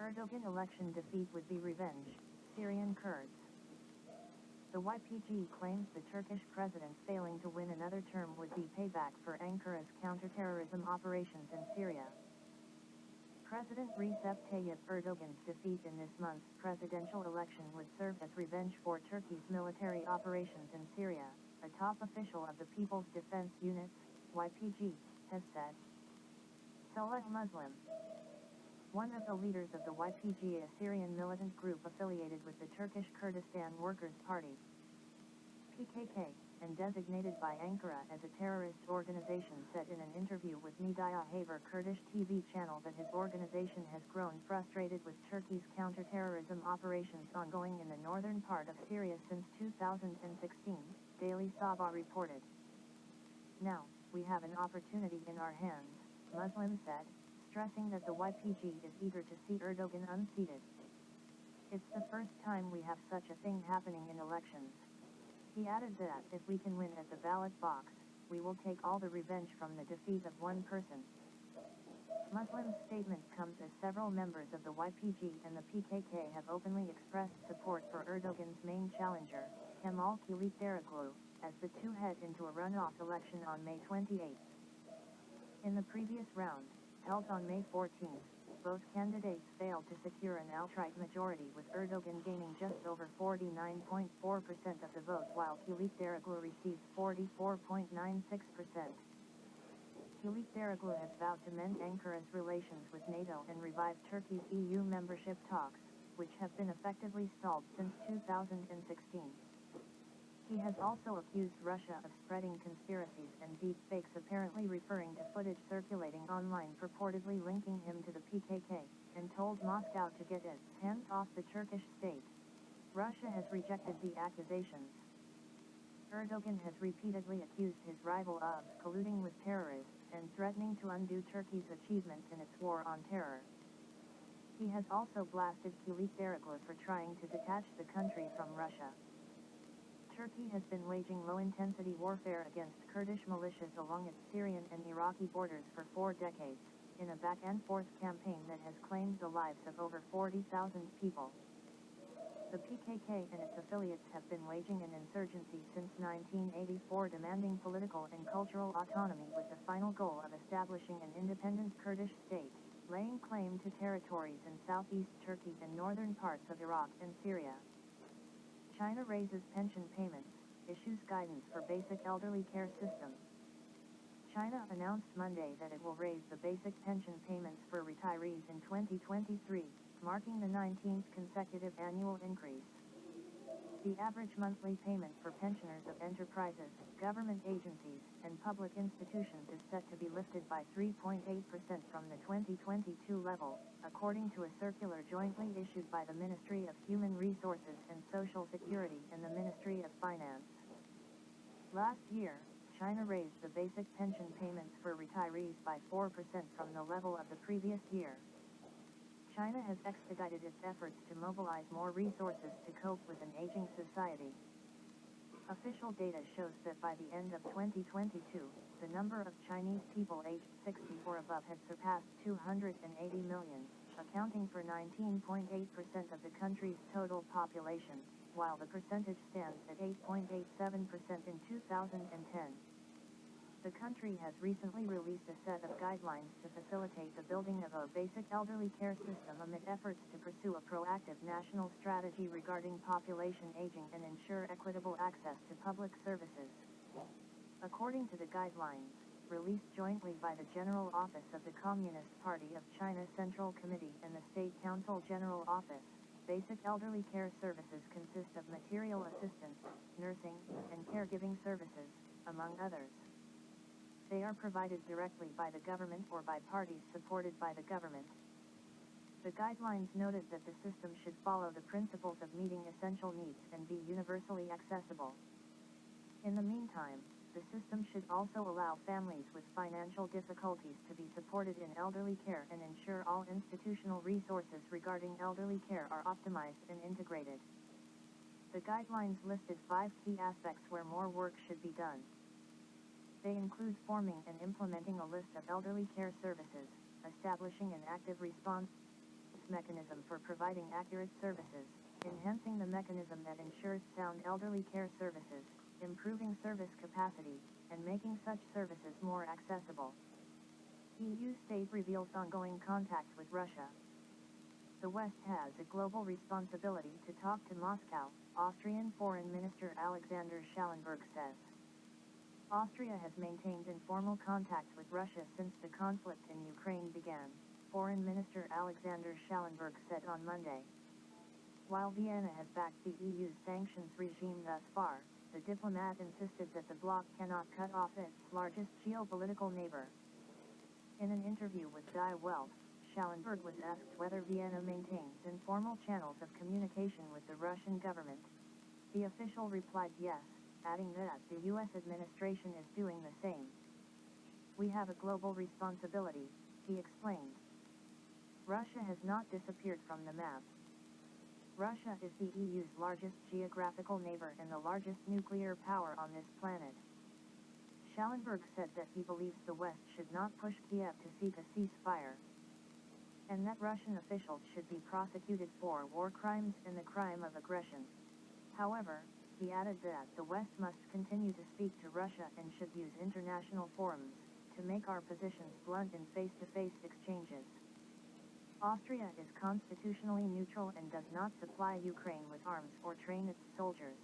Erdogan election defeat would be revenge, Syrian Kurds. The YPG claims the Turkish president failing to win another term would be payback for Ankara's counterterrorism operations in Syria. President Recep Tayyip Erdogan's defeat in this month's presidential election would serve as revenge for Turkey's military operations in Syria, a top official of the People's Defense Units, YPG, has said. Salah Muslim, one of the leaders of the YPG, a Syrian militant group affiliated with the Turkish Kurdistan Workers' Party, PKK, and designated by Ankara as a terrorist organization, said in an interview with Media Haber Kurdish TV channel that his organization has grown frustrated with Turkey's counterterrorism operations ongoing in the northern part of Syria since 2016, Daily Sabah reported. Now, we have an opportunity in our hands, Muslim said, stressing that the YPG is eager to see Erdogan unseated. It's the first time we have such a thing happening in elections. He added that if we can win at the ballot box, we will take all the revenge from the defeat of one person. Muslim's statement comes as several members of the YPG and the PKK have openly expressed support for Erdogan's main challenger, Kemal Kılıçdaroğlu, as the two head into a runoff election on May 28. In the previous round, held on May 14, both candidates failed to secure an outright majority, with Erdogan gaining just over 49.4% of the vote while Kılıçdaroğlu received 44.96%. Kılıçdaroğlu has vowed to mend Ankara's relations with NATO and revive Turkey's EU membership talks, which have been effectively stalled since 2016. He has also accused Russia of spreading conspiracies and deep fakes, apparently referring to footage circulating online purportedly linking him to the PKK, and told Moscow to get its hands off the Turkish state. Russia has rejected the accusations. Erdogan has repeatedly accused his rival of colluding with terrorists and threatening to undo Turkey's achievements in its war on terror. He has also blasted Kılıçdaroğlu for trying to detach the country from Russia. Turkey has been waging low-intensity warfare against Kurdish militias along its Syrian and Iraqi borders for 4 decades, in a back-and-forth campaign that has claimed the lives of over 40,000 people. The PKK and its affiliates have been waging an insurgency since 1984, demanding political and cultural autonomy with the final goal of establishing an independent Kurdish state, laying claim to territories in southeast Turkey and northern parts of Iraq and Syria. China raises pension payments, issues guidance for basic elderly care system. China announced Monday that it will raise the basic pension payments for retirees in 2023, marking the 19th consecutive annual increase. The average monthly payment for pensioners of enterprises, government agencies, and public institutions is set to be lifted by 3.8% from the 2022 level, according to a circular jointly issued by the Ministry of Human Resources and Social Security and the Ministry of Finance. Last year, China raised the basic pension payments for retirees by 4% from the level of the previous year. China has expedited its efforts to mobilize more resources to cope with an aging society. Official data shows that by the end of 2022, the number of Chinese people aged 60 or above had surpassed 280 million, accounting for 19.8% of the country's total population, while the percentage stands at 8.87% in 2010. The country has recently released a set of guidelines to facilitate the building of a basic elderly care system amid efforts to pursue a proactive national strategy regarding population aging and ensure equitable access to public services. According to the guidelines, released jointly by the General Office of the Communist Party of China Central Committee and the State Council General Office, basic elderly care services consist of material assistance, nursing, and caregiving services, among others. They are provided directly by the government or by parties supported by the government. The guidelines noted that the system should follow the principles of meeting essential needs and be universally accessible. In the meantime, the system should also allow families with financial difficulties to be supported in elderly care and ensure all institutional resources regarding elderly care are optimized and integrated. The guidelines listed 5 key aspects where more work should be done. They include forming and implementing a list of elderly care services, establishing an active response mechanism for providing accurate services, enhancing the mechanism that ensures sound elderly care services, improving service capacity, and making such services more accessible. EU state reveals ongoing contact with Russia. The West has a global responsibility to talk to Moscow, Austrian Foreign Minister Alexander Schallenberg says. Austria has maintained informal contact with Russia since the conflict in Ukraine began, Foreign Minister Alexander Schallenberg said on Monday. While Vienna has backed the EU's sanctions regime thus far, the diplomat insisted that the bloc cannot cut off its largest geopolitical neighbor. In an interview with Die Welt, Schallenberg was asked whether Vienna maintains informal channels of communication with the Russian government. The official replied yes, adding that the U.S. administration is doing the same. We have a global responsibility, he explained. Russia has not disappeared from the map. Russia is the EU's largest geographical neighbor and the largest nuclear power on this planet. Schallenberg said that he believes the West should not push Kiev to seek a ceasefire, and that Russian officials should be prosecuted for war crimes and the crime of aggression. However, he added that the West must continue to speak to Russia and should use international forums to make our positions blunt in face-to-face exchanges. Austria is constitutionally neutral and does not supply Ukraine with arms or train its soldiers.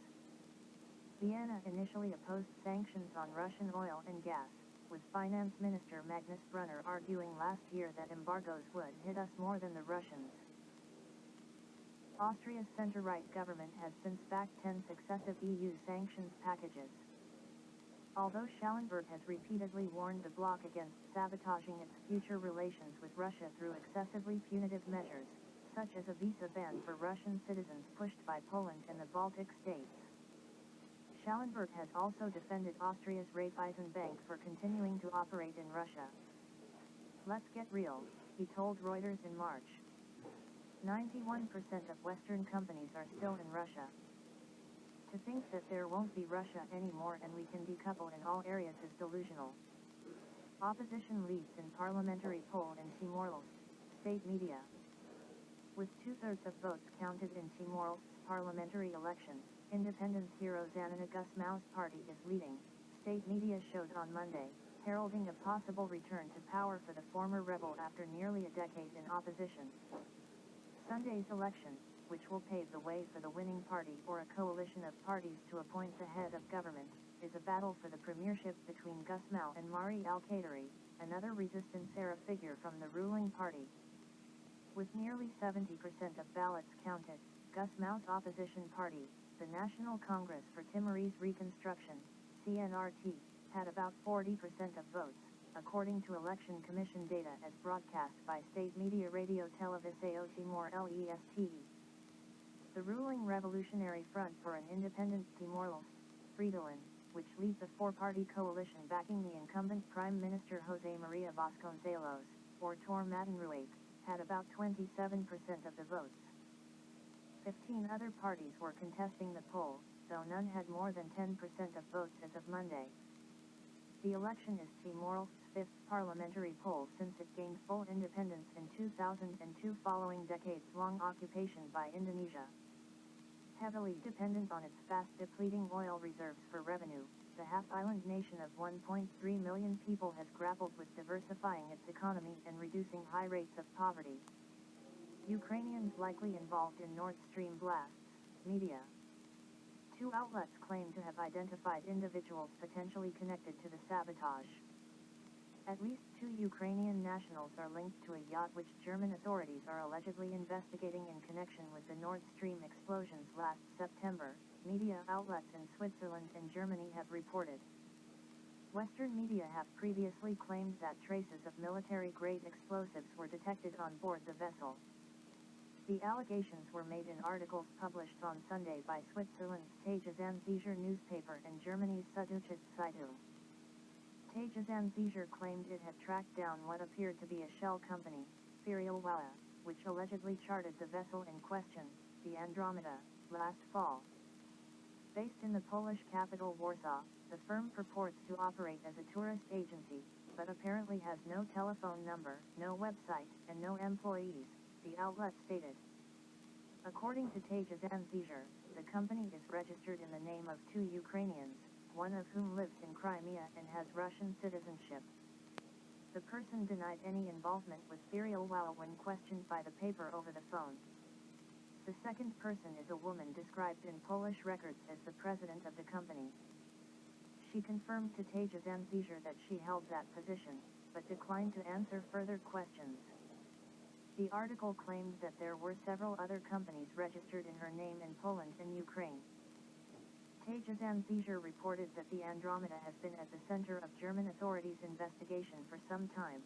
Vienna initially opposed sanctions on Russian oil and gas, with Finance Minister Magnus Brunner arguing last year that embargoes would hit us more than the Russians. Austria's center-right government has since backed 10 successive EU sanctions packages. Although Schallenberg has repeatedly warned the bloc against sabotaging its future relations with Russia through excessively punitive measures, such as a visa ban for Russian citizens pushed by Poland and the Baltic states. Schallenberg has also defended Austria's Raiffeisenbank for continuing to operate in Russia. Let's get real, he told Reuters in March. 91% of Western companies are still in Russia. To think that there won't be Russia anymore and we can decouple in all areas is delusional. Opposition leads in parliamentary poll in Timor-Leste, state media. With 2/3 of votes counted in Timor-Leste's parliamentary election, independence hero Zanana Gusmau's party is leading, state media showed on Monday, heralding a possible return to power for the former rebel after nearly a decade in opposition. Sunday's election, which will pave the way for the winning party or a coalition of parties to appoint the head of government, is a battle for the premiership between Gusmau and Mari Al-Qadari, another resistance-era figure from the ruling party. With nearly 70% of ballots counted, Gusmau's opposition party, the National Congress for Timorese Reconstruction, CNRT, had about 40% of votes, according to Election Commission data as broadcast by state media Radio Televisão Timor-Leste. The ruling Revolutionary Front for an Independent Timor-Leste, Tittle-1, which leads a four-party coalition backing the incumbent Prime Minister José Maria Vasconcelos, or Tor Matanruake, had about 27% of the votes. 15 other parties were contesting the poll, though none had more than 10% of votes as of Monday. The election is Timor-Leste's fifth parliamentary poll since it gained full independence in 2002 following decades-long occupation by Indonesia. Heavily dependent on its fast-depleting oil reserves for revenue, the half-island nation of 1.3 million people has grappled with diversifying its economy and reducing high rates of poverty. Ukrainians likely involved in Nord Stream blasts, media. Two outlets claim to have identified individuals potentially connected to the sabotage. At least 2 Ukrainian nationals are linked to a yacht which German authorities are allegedly investigating in connection with the Nord Stream explosions last September, media outlets in Switzerland and Germany have reported. Western media have previously claimed that traces of military-grade explosives were detected on board the vessel. The allegations were made in articles published on Sunday by Switzerland's Tages-Anzeiger newspaper and Germany's Süddeutsche Zeitung. Tages-Anzeiger claimed it had tracked down what appeared to be a shell company, Tittle-1, which allegedly chartered the vessel in question, the Andromeda, last fall. Based in the Polish capital Warsaw, the firm purports to operate as a tourist agency, but apparently has no telephone number, no website, and no employees, the outlet stated. According to Tittle-1 the company is registered in the name of 2 Ukrainians, one of whom lives in Crimea and has Russian citizenship. The person denied any involvement with Tittle-1 when questioned by the paper over the phone. The second person is a woman described in Polish records as the president of the company. She confirmed to Tittle-1 that she held that position, but declined to answer further questions. The article claimed that there were several other companies registered in her name in Poland and Ukraine. Tittle-1 reported that the Andromeda has been at the center of German authorities' investigation for some time.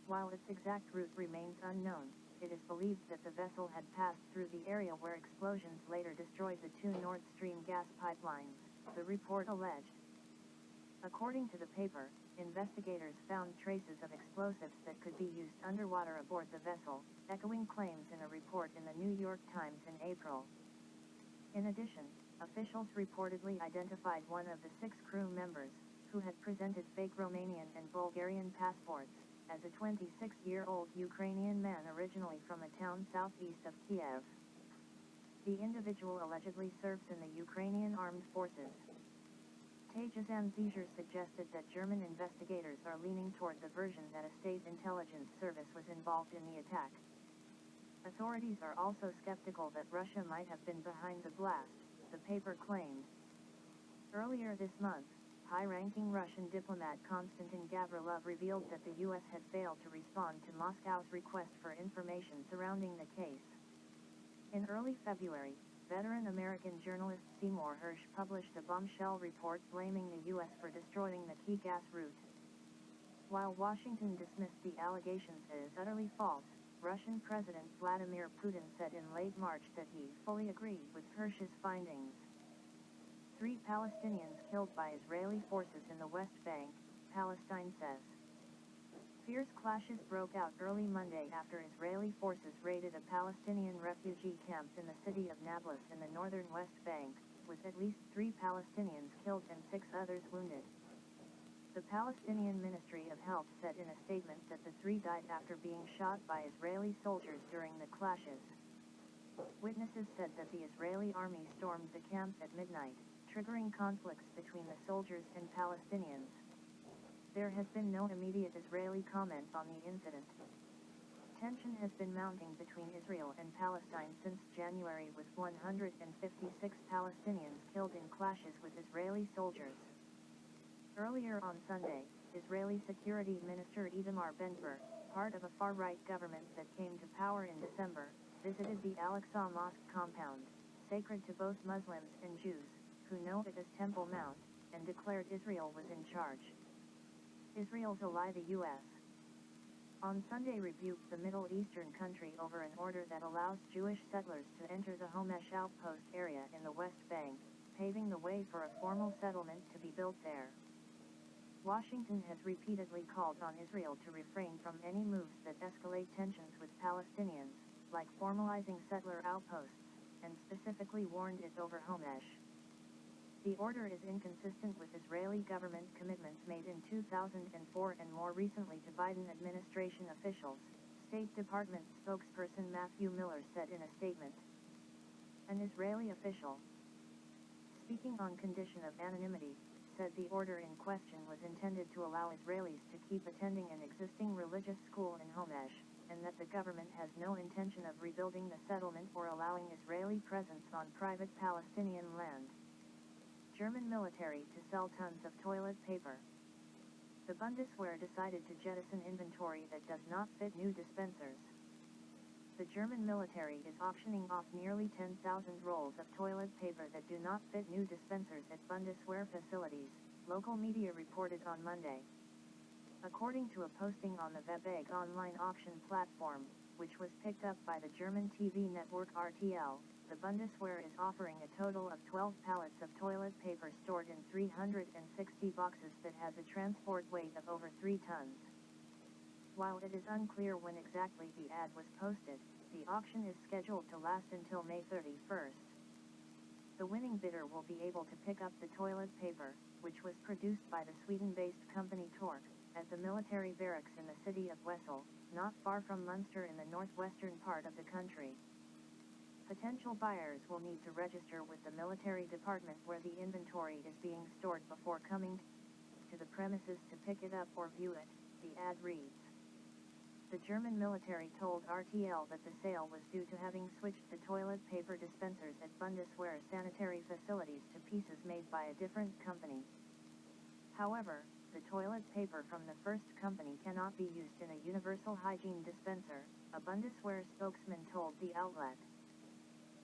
While its exact route remains unknown, it is believed that the vessel had passed through the area where explosions later destroyed the 2 Nord Stream gas pipelines, the report alleged. According to the paper, investigators found traces of explosives that could be used underwater aboard the vessel, echoing claims in a report in the New York Times in April. In addition, officials reportedly identified one of the 6 crew members, who had presented fake Romanian and Bulgarian passports, as a 26-year-old Ukrainian man originally from a town southeast of Kiev. The individual allegedly serves in the Ukrainian armed forces. Tittle-1 suggested that German investigators are leaning toward the version that a state intelligence service was involved in the attack. Authorities are also skeptical that Russia might have been behind the blast, the paper claimed. Earlier this month, high-ranking Russian diplomat Konstantin Gavrilov revealed that the U.S. had failed to respond to Moscow's request for information surrounding the case. In early February, veteran American journalist Seymour Hersh published a bombshell report blaming the U.S. for destroying the key gas route. While Washington dismissed the allegations as utterly false, Russian President Vladimir Putin said in late March that he fully agreed with Hersh's findings. 3 Palestinians killed by Israeli forces in the West Bank, Palestine says. Fierce clashes broke out early Monday after Israeli forces raided a Palestinian refugee camp in the city of Nablus in the northern West Bank, with at least 3 Palestinians killed and 6 others wounded. The Palestinian Ministry of Health said in a statement that the 3 died after being shot by Israeli soldiers during the clashes. Witnesses said that the Israeli army stormed the camp at midnight, triggering conflicts between the soldiers and Palestinians. There has been no immediate Israeli comment on the incident. Tension has been mounting between Israel and Palestine since January, with 156 Palestinians killed in clashes with Israeli soldiers. Earlier on Sunday, Israeli Security Minister Itamar Ben-Gvir, part of a far-right government that came to power in December, visited the Al-Aqsa Mosque compound, sacred to both Muslims and Jews, who know it as Temple Mount, and declared Israel was in charge. Israel's ally the U.S. on Sunday rebuked the Middle Eastern country over an order that allows Jewish settlers to enter the Homesh outpost area in the West Bank, paving the way for a formal settlement to be built there. Washington has repeatedly called on Israel to refrain from any moves that escalate tensions with Palestinians, like formalizing settler outposts, and specifically warned it over Homesh. The order is inconsistent with Israeli government commitments made in 2004 and more recently to Biden administration officials, State Department spokesperson Matthew Miller said in a statement. An Israeli official, speaking on condition of anonymity, said the order in question was intended to allow Israelis to keep attending an existing religious school in Homesh, and that the government has no intention of rebuilding the settlement or allowing Israeli presence on private Palestinian land. German military to sell tons of toilet paper. The Bundeswehr decided to jettison inventory that does not fit new dispensers. The German military is auctioning off nearly 10,000 rolls of toilet paper that do not fit new dispensers at Bundeswehr facilities, local media reported on Monday. According to a posting on the Webeg online auction platform, which was picked up by the German TV network RTL, the Bundeswehr is offering a total of 12 pallets of toilet paper stored in 360 boxes that has a transport weight of over 3 tons. While it is unclear when exactly the ad was posted, the auction is scheduled to last until May 31st. The winning bidder will be able to pick up the toilet paper, which was produced by the Sweden-based company Tork, as the military barracks in the city of Wesel, not far from Munster in the northwestern part of the country. Potential buyers will need to register with the military department where the inventory is being stored before coming to the premises to pick it up or view it, the ad reads. The German military told RTL that the sale was due to having switched the toilet paper dispensers at Bundeswehr sanitary facilities to pieces made by a different company. However, the toilet paper from the first company cannot be used in a universal hygiene dispenser, a Bundeswehr spokesman told the outlet.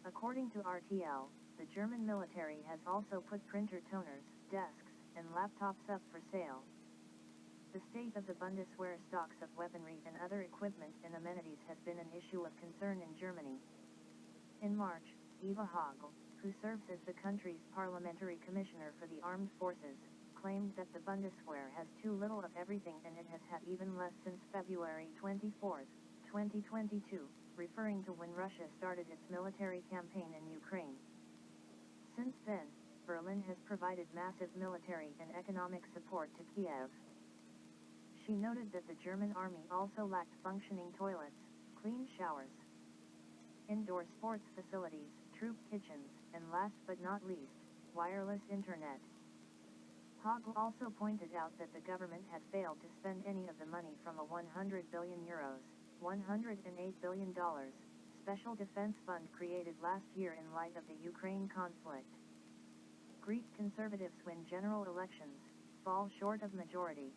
According to RTL, the German military has also put printer toners, desks, and laptops up for sale. The state of the Bundeswehr stocks of weaponry and other equipment and amenities has been an issue of concern in Germany. In March, Eva Hagel, who serves as the country's parliamentary commissioner for the armed forces, claimed that the Bundeswehr has too little of everything and it has had even less since February 24, 2022, referring to when Russia started its military campaign in Ukraine. Since then, Berlin has provided massive military and economic support to Kiev. She noted that the German army also lacked functioning toilets, clean showers, indoor sports facilities, troop kitchens, and last but not least, wireless internet. Hagel also pointed out that the government had failed to spend any of the money from a €100 billion, $108 billion, special defense fund created last year in light of the Ukraine conflict. Greek conservatives win general elections, fall short of majority.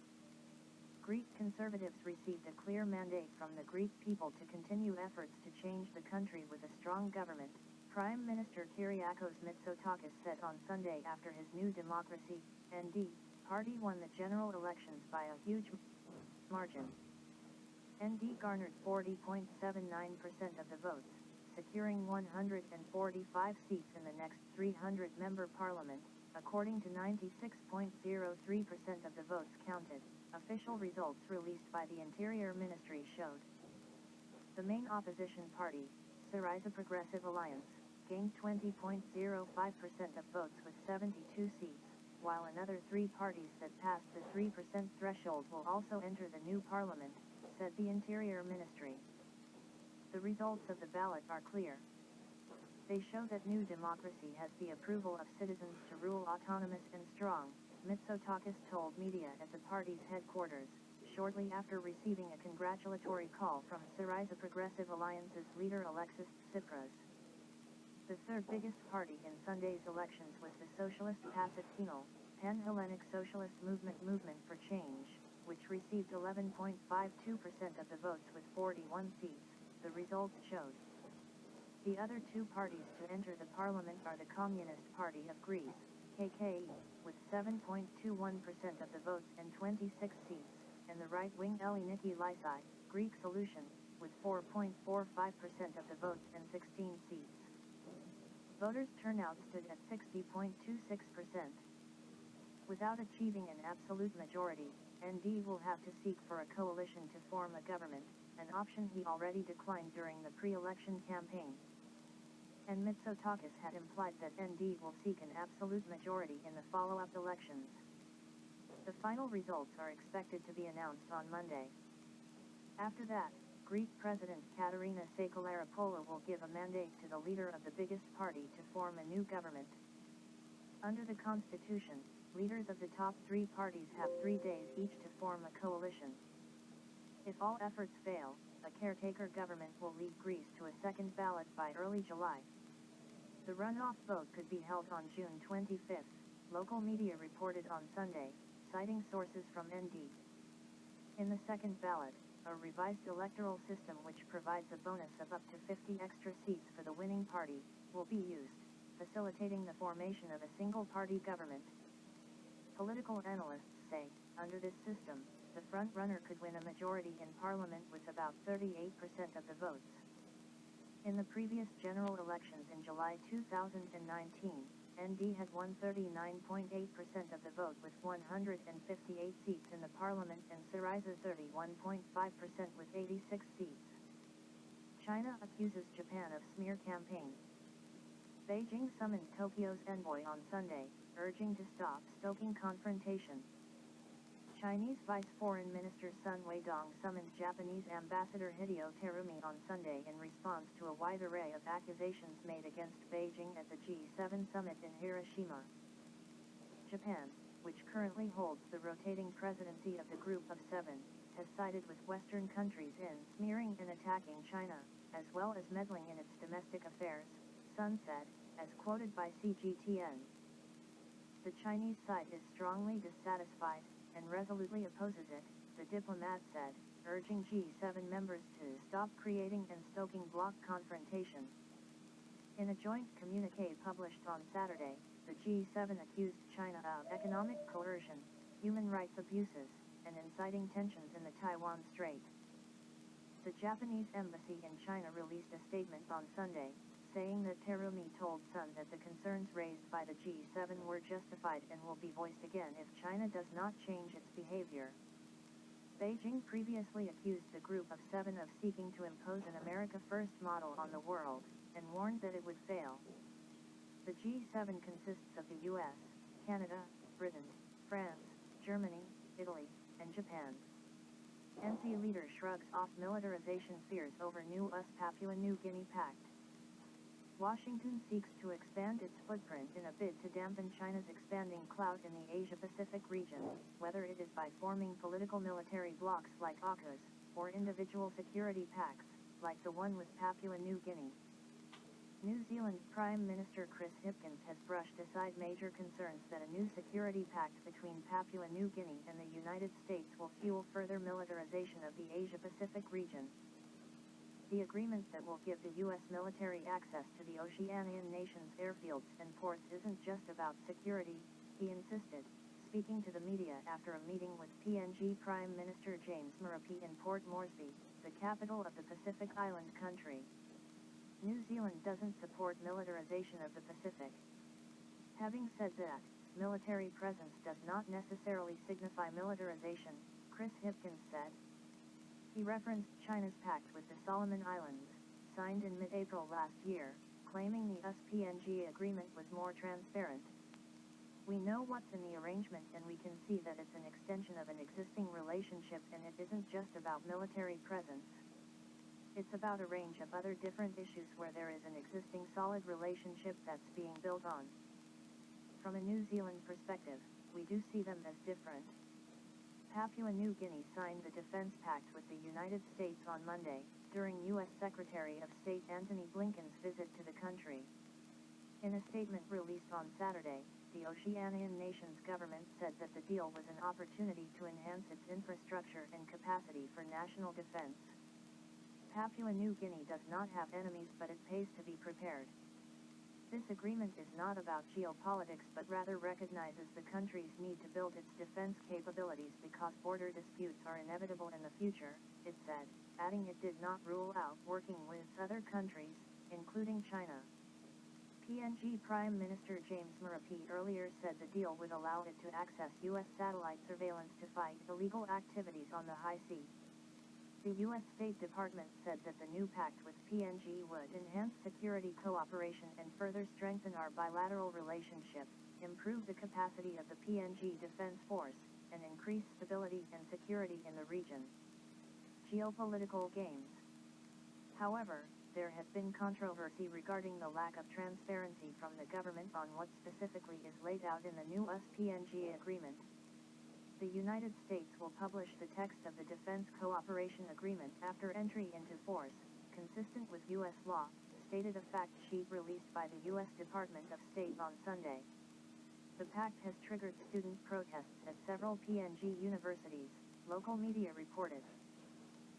Greek conservatives received a clear mandate from the Greek people to continue efforts to change the country with a strong government, Prime Minister Kyriakos Mitsotakis said on Sunday after his New Democracy, ND, party won the general elections by a huge margin. ND garnered 40.79% of the votes, securing 145 seats in the next 300-member parliament, according to 96.03% of the votes counted. Official results released by the Interior Ministry showed. The main opposition party, Syriza Progressive Alliance, gained 20.05% of votes with 72 seats, while another three parties that passed the 3% threshold will also enter the new parliament, said the Interior Ministry. The results of the ballot are clear. They show that New Democracy has the approval of citizens to rule autonomous and strong, Mitsotakis told media at the party's headquarters, shortly after receiving a congratulatory call from Syriza Progressive Alliance's leader Alexis Tsipras. The third biggest party in Sunday's elections was the socialist Pacific Pan-Hellenic Socialist Movement for Change, which received 11.52% of the votes with 41 seats, the results showed. The other two parties to enter the parliament are the Communist Party of Greece, KKE, with 7.21% of the votes and 26 seats, and the right-wing Elliniki Lysi, Greek Solution, with 4.45% of the votes and 16 seats. Voters' turnout stood at 60.26%. Without achieving an absolute majority, ND will have to seek for a coalition to form a government, an option he already declined during the pre-election campaign. And Mitsotakis had implied that ND will seek an absolute majority in the follow-up elections. The final results are expected to be announced on Monday. After that, Greek President Katerina Sakellaropoulou will give a mandate to the leader of the biggest party to form a new government. Under the constitution, leaders of the top three parties have 3 days each to form a coalition. If all efforts fail, a caretaker government will lead Greece to a second ballot by early July. The runoff vote could be held on June 25, local media reported on Sunday, citing sources from ND. In the second ballot, a revised electoral system which provides a bonus of up to 50 extra seats for the winning party, will be used, facilitating the formation of a single-party government. Political analysts say, under this system, the front-runner could win a majority in parliament with about 38% of the votes. In the previous general elections in July 2019, ND had won 39.8% of the vote with 158 seats in the parliament and Syriza 31.5% with 86 seats. China accuses Japan of smear campaign. Beijing summoned Tokyo's envoy on Sunday, urging to stop stoking confrontation. Chinese Vice Foreign Minister Sun Weidong summoned Japanese Ambassador Hideo Terumi on Sunday in response to a wide array of accusations made against Beijing at the G7 summit in Hiroshima. Japan, which currently holds the rotating presidency of the Group of Seven, has sided with Western countries in smearing and attacking China, as well as meddling in its domestic affairs, Sun said, as quoted by CGTN. The Chinese side is strongly dissatisfied, and resolutely opposes it, the diplomat said, urging G7 members to stop creating and stoking bloc confrontation. In a joint communiqué published on Saturday, the G7 accused China of economic coercion, human rights abuses, and inciting tensions in the Taiwan Strait. The Japanese embassy in China released a statement on Sunday, saying that Terumi told Sun that the concerns raised by the G7 were justified and will be voiced again if China does not change its behavior. Beijing previously accused the Group of Seven of seeking to impose an America First model on the world, and warned that it would fail. The G7 consists of the US, Canada, Britain, France, Germany, Italy, and Japan. NC leader shrugs off militarization fears over new US-Papua New Guinea Pact. Washington seeks to expand its footprint in a bid to dampen China's expanding clout in the Asia-Pacific region, whether it is by forming political military blocs like AUKUS, or individual security pacts, like the one with Papua New Guinea. New Zealand Prime Minister Chris Hipkins has brushed aside major concerns that a new security pact between Papua New Guinea and the United States will fuel further militarization of the Asia-Pacific region. The agreement that will give the U.S. military access to the Oceanian nations' airfields and ports isn't just about security, he insisted, speaking to the media after a meeting with PNG Prime Minister James Marape in Port Moresby, the capital of the Pacific Island country. New Zealand doesn't support militarization of the Pacific. Having said that, military presence does not necessarily signify militarization, Chris Hipkins said. He referenced China's pact with the Solomon Islands, signed in mid-April last year, claiming the US-PNG agreement was more transparent. We know what's in the arrangement and we can see that it's an extension of an existing relationship and it isn't just about military presence. It's about a range of other different issues where there is an existing solid relationship that's being built on. From a New Zealand perspective, we do see them as different. Papua New Guinea signed the Defense Pact with the United States on Monday, during U.S. Secretary of State Antony Blinken's visit to the country. In a statement released on Saturday, the Oceanian nation's government said that the deal was an opportunity to enhance its infrastructure and capacity for national defense. Papua New Guinea does not have enemies, but it pays to be prepared. This agreement is not about geopolitics but rather recognizes the country's need to build its defense capabilities because border disputes are inevitable in the future, it said, adding it did not rule out working with other countries, including China. PNG Prime Minister James Marape earlier said the deal would allow it to access U.S. satellite surveillance to fight illegal activities on the high sea. The U.S. State Department said that the new pact with PNG would enhance security cooperation and further strengthen our bilateral relationship, improve the capacity of the PNG Defense Force, and increase stability and security in the region. Geopolitical games. However, there has been controversy regarding the lack of transparency from the government on what specifically is laid out in the new US-PNG agreement. The United States will publish the text of the Defense Cooperation Agreement after entry into force, consistent with U.S. law, stated a fact sheet released by the U.S. Department of State on Sunday. The pact has triggered student protests at several PNG universities, local media reported.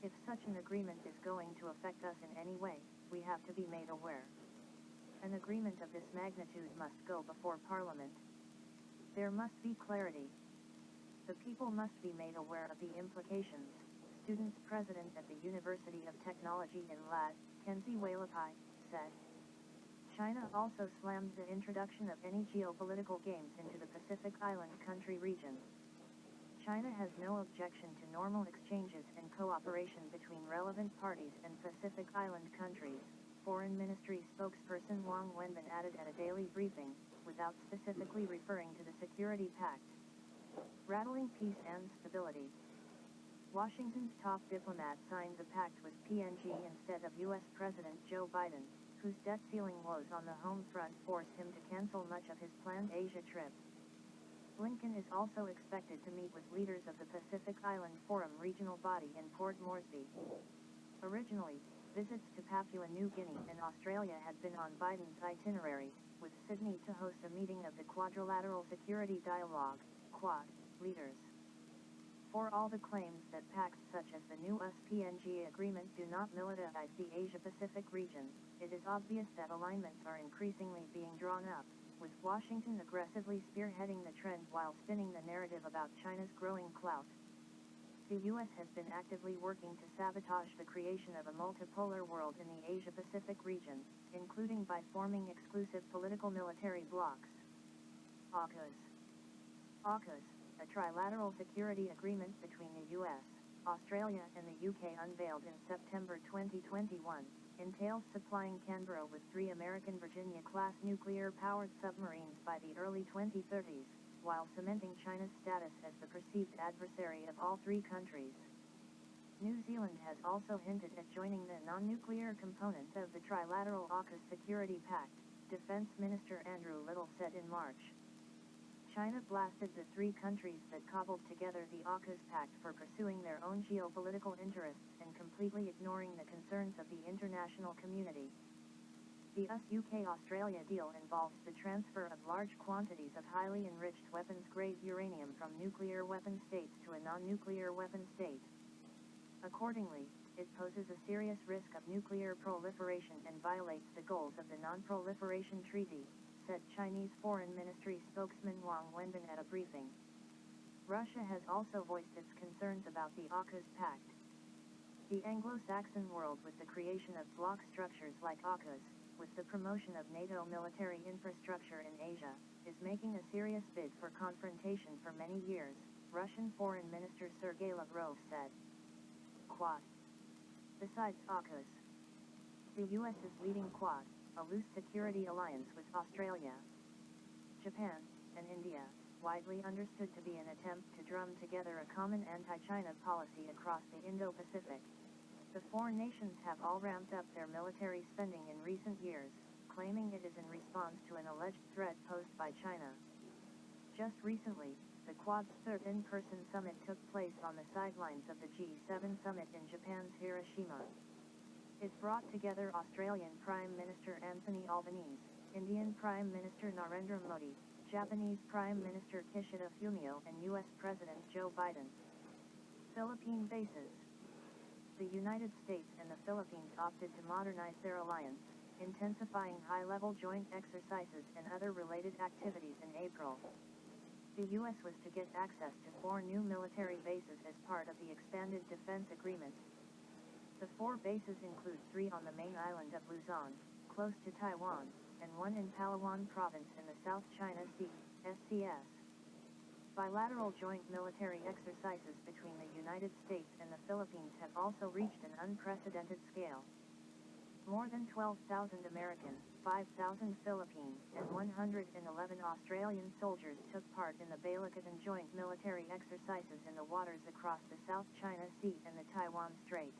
If such an agreement is going to affect us in any way, we have to be made aware. An agreement of this magnitude must go before Parliament. There must be clarity. The people must be made aware of the implications, students president at the University of Technology in Lad, Kenzie Wailapai, said. China also slammed the introduction of any geopolitical games into the Pacific Island country region. China has no objection to normal exchanges and cooperation between relevant parties and Pacific Island countries, Foreign Ministry spokesperson Wang Wenbin added at a daily briefing, without specifically referring to the Security Pact. Rattling peace and stability. Washington's top diplomat signed the pact with PNG instead of U.S. President Joe Biden, whose debt ceiling woes on the home front forced him to cancel much of his planned Asia trip. Blinken is also expected to meet with leaders of the Pacific Island Forum regional body in Port Moresby. Originally, visits to Papua New Guinea and Australia had been on Biden's itinerary, with Sydney to host a meeting of the Quadrilateral Security Dialogue, Quad, leaders. For all the claims that pacts such as the new US-PNG agreement do not militarize the Asia-Pacific region, it is obvious that alignments are increasingly being drawn up, with Washington aggressively spearheading the trend while spinning the narrative about China's growing clout. The U.S. has been actively working to sabotage the creation of a multipolar world in the Asia-Pacific region, including by forming exclusive political military blocs. AUKUS, a trilateral security agreement between the U.S., Australia and the UK unveiled in September 2021, entails supplying Canberra with 3 American Virginia-class nuclear-powered submarines by the early 2030s, while cementing China's status as the perceived adversary of all 3 countries. New Zealand has also hinted at joining the non-nuclear component of the trilateral AUKUS Security Pact, Defense Minister Andrew Little said in March. China blasted the 3 countries that cobbled together the AUKUS Pact for pursuing their own geopolitical interests and completely ignoring the concerns of the international community. The US-UK-Australia deal involves the transfer of large quantities of highly enriched weapons-grade uranium from nuclear weapon states to a non-nuclear weapon state. Accordingly, it poses a serious risk of nuclear proliferation and violates the goals of the Non-Proliferation Treaty, said Chinese Foreign Ministry spokesman Wang Wenbin at a briefing. Russia has also voiced its concerns about the AUKUS Pact. The Anglo-Saxon world, with the creation of bloc structures like AUKUS, with the promotion of NATO military infrastructure in Asia, is making a serious bid for confrontation for many years, Russian Foreign Minister Sergei Lavrov said. Quad. Besides AUKUS, the U.S. is leading Quad, a loose security alliance with Australia, Japan, and India, widely understood to be an attempt to drum together a common anti-China policy across the Indo-Pacific. The 4 nations have all ramped up their military spending in recent years, claiming it is in response to an alleged threat posed by China. Just recently, the Quad's 3rd in-person summit took place on the sidelines of the G7 summit in Japan's Hiroshima. It brought together Australian Prime Minister Anthony Albanese, Indian Prime Minister Narendra Modi, Japanese Prime Minister Kishida Fumio and U.S. President Joe Biden. Philippine bases. The United States and the Philippines opted to modernize their alliance, intensifying high-level joint exercises and other related activities in April. The U.S. was to get access to 4 new military bases as part of the expanded defense agreement. The 4 bases include 3 on the main island of Luzon, close to Taiwan, and 1 in Palawan Province in the South China Sea, SCS. Bilateral joint military exercises between the United States and the Philippines have also reached an unprecedented scale. More than 12,000 American, 5,000 Philippine, and 111 Australian soldiers took part in the Belgorod joint military exercises in the waters across the South China Sea and the Taiwan Strait.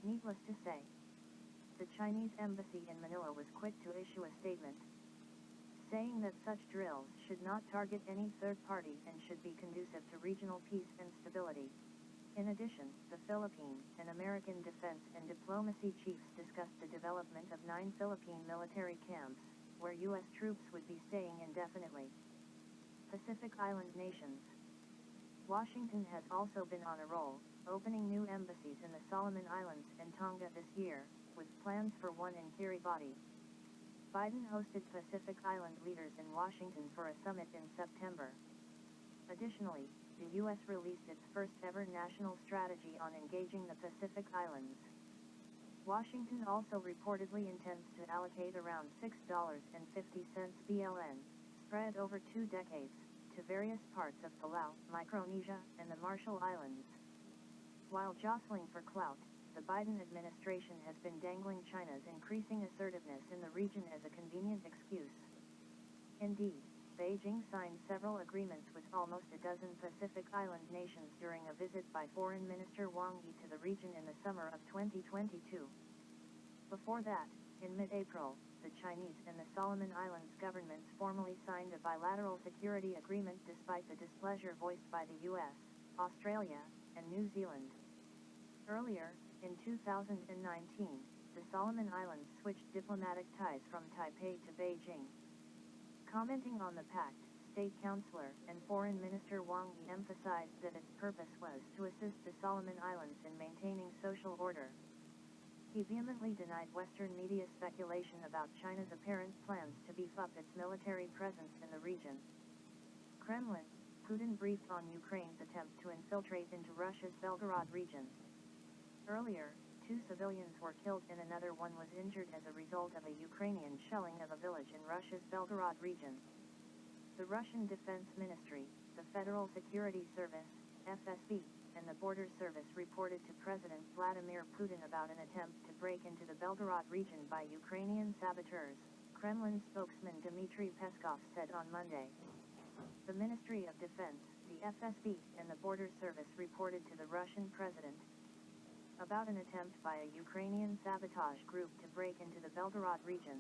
Needless to say, the Chinese embassy in Manila was quick to issue a statement, saying that such drills should not target any third party and should be conducive to regional peace and stability. In addition, the Philippine and American defense and diplomacy chiefs discussed the development of 9 Philippine military camps, where U.S. troops would be staying indefinitely. Pacific Island nations. Washington has also been on a roll, opening new embassies in the Solomon Islands and Tonga this year, with plans for 1 in Kiribati. Biden hosted Pacific Island leaders in Washington for a summit in September. Additionally, the U.S. released its first-ever national strategy on engaging the Pacific Islands. Washington also reportedly intends to allocate around $6.50 BLN, spread over 2 decades, to various parts of Palau, Micronesia, and the Marshall Islands. While jostling for clout, the Biden administration has been dangling China's increasing assertiveness in the region as a convenient excuse. Indeed, Beijing signed several agreements with almost a dozen Pacific Island nations during a visit by Foreign Minister Wang Yi to the region in the summer of 2022. Before that, in mid-April, the Chinese and the Solomon Islands governments formally signed a bilateral security agreement despite the displeasure voiced by the US, Australia, and New Zealand. Earlier, in 2019, the Solomon Islands switched diplomatic ties from Taipei to Beijing. Commenting on the Pact, State Councillor and Foreign Minister Wang Yi emphasized that its purpose was to assist the Solomon Islands in maintaining social order. He vehemently denied Western media speculation about China's apparent plans to beef up its military presence in the region. Kremlin, Putin briefed on Ukraine's attempt to infiltrate into Russia's Belgorod region. Earlier, 2 civilians were killed and another one was injured as a result of a Ukrainian shelling of a village in Russia's Belgorod region. The Russian Defense Ministry, the Federal Security Service, FSB, and the Border Service reported to President Vladimir Putin about an attempt to break into the Belgorod region by Ukrainian saboteurs, Kremlin spokesman Dmitry Peskov said on Monday. The Ministry of Defense, the FSB, and the Border Service reported to the Russian president about an attempt by a Ukrainian sabotage group to break into the Belgorod region.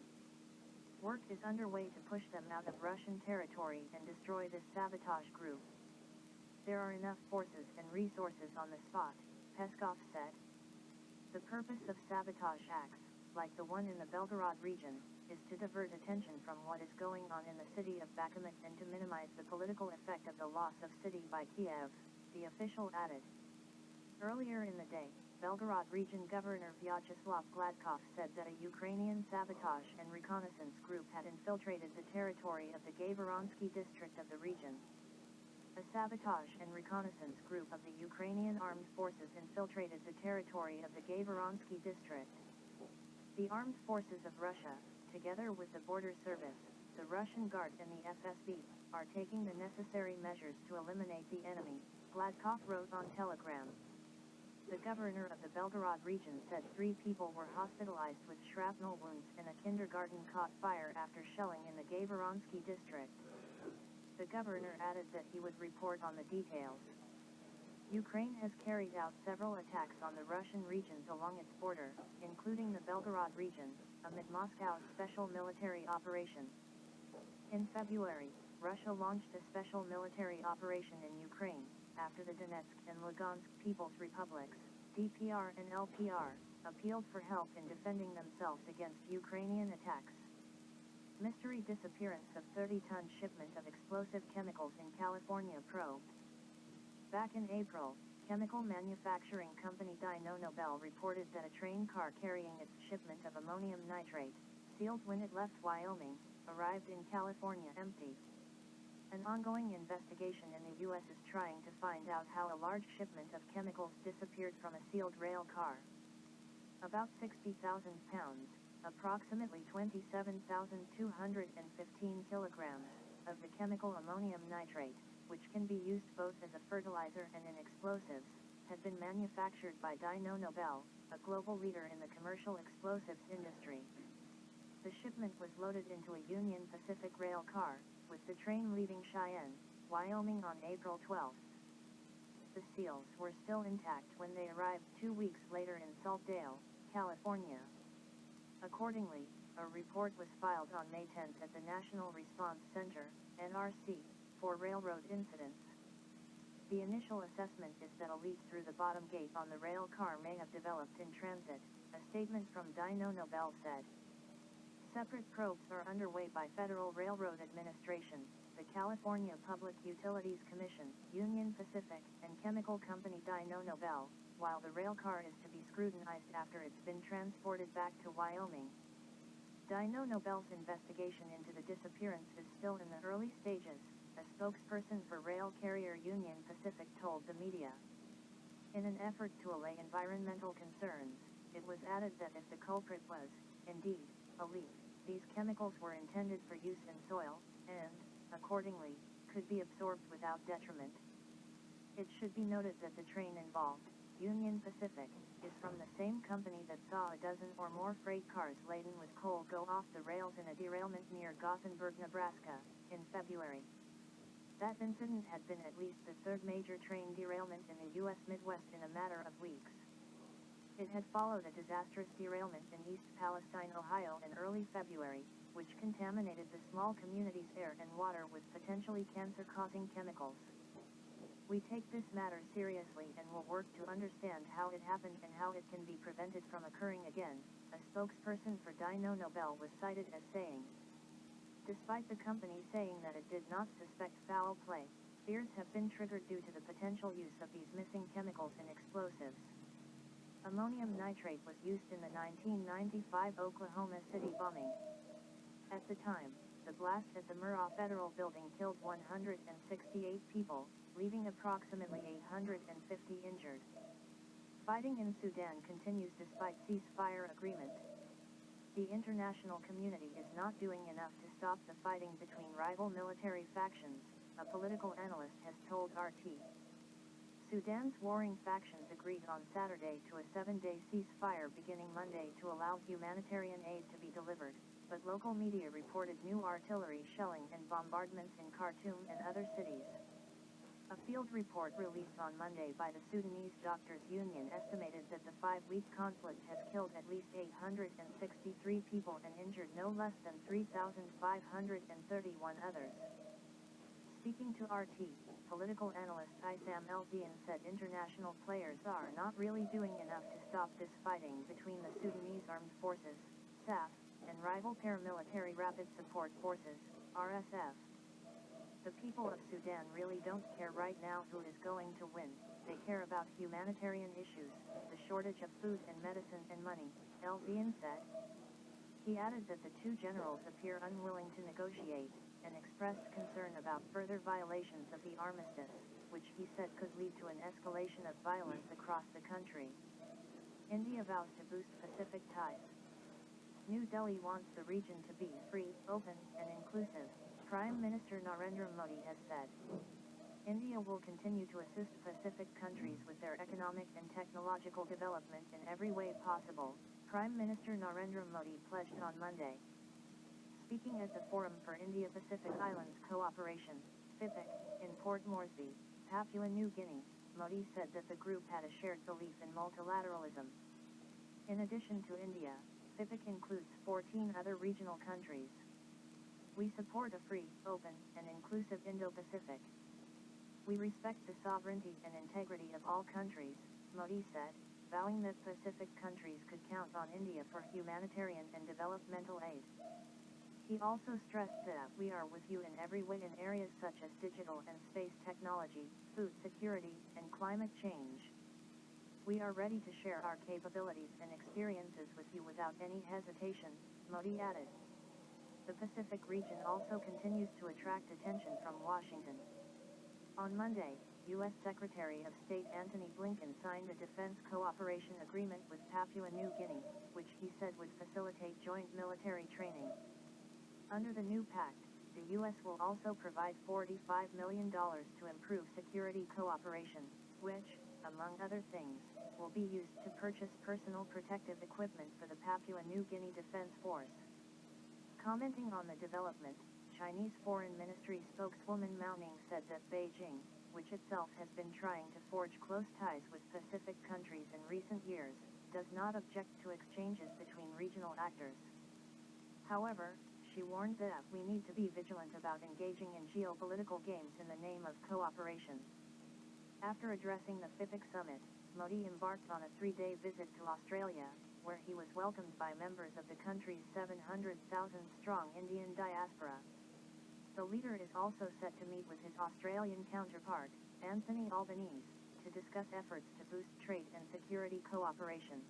Work is underway to push them out of Russian territory and destroy this sabotage group. There are enough forces and resources on the spot, Peskov said. The purpose of sabotage acts, like the one in the Belgorod region, is to divert attention from what is going on in the city of Bakhmut and to minimize the political effect of the loss of city by Kiev, the official added. Earlier in the day, Belgorod Region Governor Vyacheslav Gladkov said that a Ukrainian sabotage and reconnaissance group had infiltrated the territory of the Gavoronsky district of the region. A sabotage and reconnaissance group of the Ukrainian armed forces infiltrated the territory of the Gavoronsky district. The armed forces of Russia, together with the Border Service, the Russian Guard and the FSB, are taking the necessary measures to eliminate the enemy, Gladkov wrote on Telegram. The governor of the Belgorod region said 3 people were hospitalized with shrapnel wounds and a kindergarten caught fire after shelling in the Gavoronsky district. The governor added that he would report on the details. Ukraine has carried out several attacks on the Russian regions along its border, including the Belgorod region, amid Moscow's special military operation. In February, Russia launched a special military operation in Ukraine, after the Donetsk and Lugansk People's Republics, DPR and LPR, appealed for help in defending themselves against Ukrainian attacks. Mystery disappearance of 30-ton shipment of explosive chemicals in California probed. Back in April, chemical manufacturing company Dyno Nobel reported that a train car carrying its shipment of ammonium nitrate, sealed when it left Wyoming, arrived in California empty. An ongoing investigation in the U.S. is trying to find out how a large shipment of chemicals disappeared from a sealed rail car. About 60,000 pounds, approximately 27,215 kilograms, of the chemical ammonium nitrate, which can be used both as a fertilizer and in explosives, had been manufactured by Dyno Nobel, a global leader in the commercial explosives industry. The shipment was loaded into a Union Pacific rail car, with the train leaving Cheyenne, Wyoming on April 12. The seals were still intact when they arrived 2 weeks later in Saltdale, California. Accordingly, a report was filed on May 10 at the National Response Center, NRC, for railroad incidents. The initial assessment is that a leak through the bottom gate on the rail car may have developed in transit, a statement from Dyno Nobel said. Separate probes are underway by Federal Railroad Administration, the California Public Utilities Commission, Union Pacific, and chemical company Dyno Nobel, while the rail car is to be scrutinized after it's been transported back to Wyoming. Dyno Nobel's investigation into the disappearance is still in the early stages, a spokesperson for rail carrier Union Pacific told the media. In an effort to allay environmental concerns, it was added that if the culprit was, indeed, a leak, these chemicals were intended for use in soil, and, accordingly, could be absorbed without detriment. It should be noted that the train involved, Union Pacific, is from the same company that saw a dozen or more freight cars laden with coal go off the rails in a derailment near Gothenburg, Nebraska, in February. That incident had been at least the third major train derailment in the U.S. Midwest in a matter of weeks. It had followed a disastrous derailment in East Palestine, Ohio in early February, which contaminated the small community's air and water with potentially cancer-causing chemicals. We take this matter seriously and will work to understand how it happened and how it can be prevented from occurring again, a spokesperson for Dyno Nobel was cited as saying. Despite the company saying that it did not suspect foul play, fears have been triggered due to the potential use of these missing chemicals in explosives. Ammonium nitrate was used in the 1995 Oklahoma City bombing. At the time, the blast at the Murrah Federal Building killed 168 people, leaving approximately 850 injured. Fighting in Sudan continues despite ceasefire agreement. The international community is not doing enough to stop the fighting between rival military factions, a political analyst has told RT. Sudan's warring factions agreed on Saturday to a 7-day ceasefire beginning Monday to allow humanitarian aid to be delivered, but local media reported new artillery shelling and bombardments in Khartoum and other cities. A field report released on Monday by the Sudanese Doctors Union estimated that the 5-week conflict has killed at least 863 people and injured no less than 3,531 others. Speaking to RT, political analyst Issam El-Dian said international players are not really doing enough to stop this fighting between the Sudanese Armed Forces, SAF, and rival paramilitary Rapid Support Forces, RSF. The people of Sudan really don't care right now who is going to win, they care about humanitarian issues, the shortage of food and medicine and money, El-Dian said. He added that the two generals appear unwilling to negotiate, and expressed concern about further violations of the armistice, which he said could lead to an escalation of violence across the country. India vows to boost Pacific ties. New Delhi wants the region to be free, open, and inclusive, Prime Minister Narendra Modi has said. India will continue to assist Pacific countries with their economic and technological development in every way possible, Prime Minister Narendra Modi pledged on Monday. Speaking at the Forum for India-Pacific Islands Cooperation, FIPIC, in Port Moresby, Papua New Guinea, Modi said that the group had a shared belief in multilateralism. In addition to India, FIPIC includes 14 other regional countries. We support a free, open, and inclusive Indo-Pacific. We respect the sovereignty and integrity of all countries, Modi said, vowing that Pacific countries could count on India for humanitarian and developmental aid. He also stressed that we are with you in every way in areas such as digital and space technology, food security, and climate change. We are ready to share our capabilities and experiences with you without any hesitation, Modi added. The Pacific region also continues to attract attention from Washington. On Monday, U.S. Secretary of State Antony Blinken signed a defense cooperation agreement with Papua New Guinea, which he said would facilitate joint military training. Under the new pact, the U.S. will also provide $45 million to improve security cooperation, which, among other things, will be used to purchase personal protective equipment for the Papua New Guinea Defense Force. Commenting on the development, Chinese Foreign Ministry spokeswoman Mao Ning said that Beijing, which itself has been trying to forge close ties with Pacific countries in recent years, does not object to exchanges between regional actors. However, she warned that we need to be vigilant about engaging in geopolitical games in the name of cooperation. After addressing the FIPIC summit, Modi embarked on a 3-day visit to Australia, where he was welcomed by members of the country's 700,000-strong Indian diaspora. The leader is also set to meet with his Australian counterpart, Anthony Albanese, to discuss efforts to boost trade and security cooperation.